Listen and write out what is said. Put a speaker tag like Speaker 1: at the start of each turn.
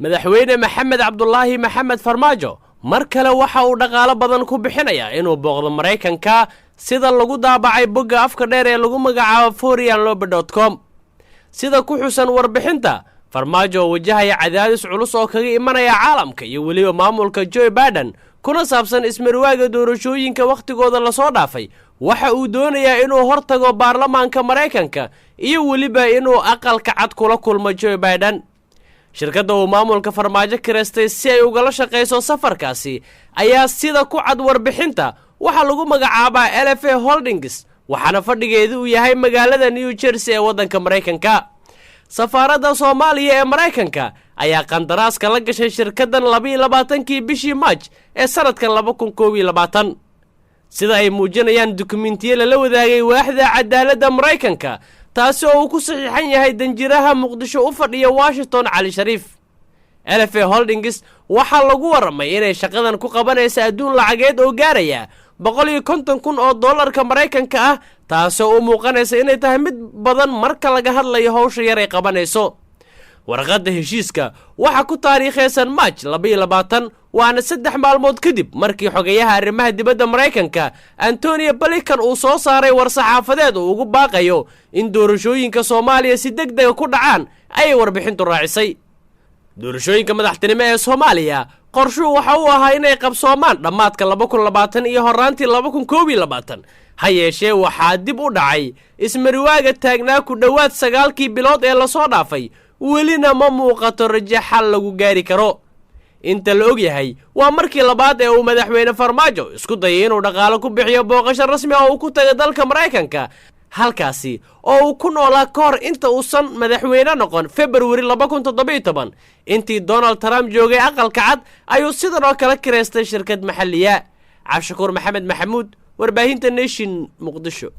Speaker 1: madaxweyne maxamed cabdulaahi maxamed farmaajo mar kale waxa uu dhaqaalo badan ku bixinayaa inuu booqdo Mareykanka sida lagu daabacay bogga afka dheer ee lagu magacaabo foreignlobby.com. sida ku xusan warbixinta, farmaajo wajahaya cadaadis culus oo kaga imanaya caalamka iyo weliba maamulka Joe Biden kuna saabsan ismarwaaga doorashooyinka waqtigooda la soo dhaafay. waxa uu doonayaa inuu hortago baarlamaanka Mareykanka iyo weliba inuu aqalka cad kula kulmo Joe Biden. shirkadda uu maamulka farmaajo kireystay si ay ugala shaqeyso safarkaasi ayaa sida ku cad warbixinta waxa lagu magacaabaa LFA Holdings, waxaana fadhigeedu uu yahay magaalada New Jersey ee waddanka Mareykanka. safaaradda Soomaaliya ee Mareykanka ayaa qandaraaska la gashay shirkaddan 22kii bishii March ee sanadkan 2021. sida ay muujinayaan dukumiintiyo la wadaagay waaxda cadaaladda Mareykanka, taasi oo uu ku saxiixan yahay danjiraha Muqdisho u fadhiya Washington Cali Shariif. LFA Holdings waxaa lagu waramay inay shaqadan ku qabanayso adduun lacageed oo gaaraya $150,000 oo dollarka Mareykanka ah, taasoo u muuqanaysa inay tahay mid badan marka laga hadlayo hawsha yar ay qabanayso. warqadda heshiiska waxa ku taariikhaysan March 22, waana 3 maalmood kadib markii xogayaha arrimaha dibadda Mareykanka Anthony Blinken uu soo saaray war-saxaafadeed uu ugu baaqayo in doorashooyinka Soomaaliya si degdeg ku dhacaan ay warbixintu raacisay. doorashooyinka madaxtinimo ee Soomaaliya qorshuhu waxa uu ahaa inay qabsoomaan dhammaadka 2020 iyo horaantii 2021. ha yeeshee waxaa dib u dhacay ismarwaaga taagnaa ku dhowaad 9 bilood ee la soo dhaafay, welina ma muuqato rajo xal lagu gaari karo. inta la og yahay waa markii labaad ee uu madaxweyne Farmaajo isku dayay inuu dhaqaale ku bixiyo booqasho rasmi ah oo uu ku tagay dalka Mareykanka, halkaasi oo uu ku noolaa ka hor inta uusan madaxweyne noqon February 2017. intii Donald Trump joogay aqalka cad ayuu sidoo kale kireystay shirkad maxalliya. Cabshakuur Maxamed Maxamuud, warbaahinta Nation, Muqdisho.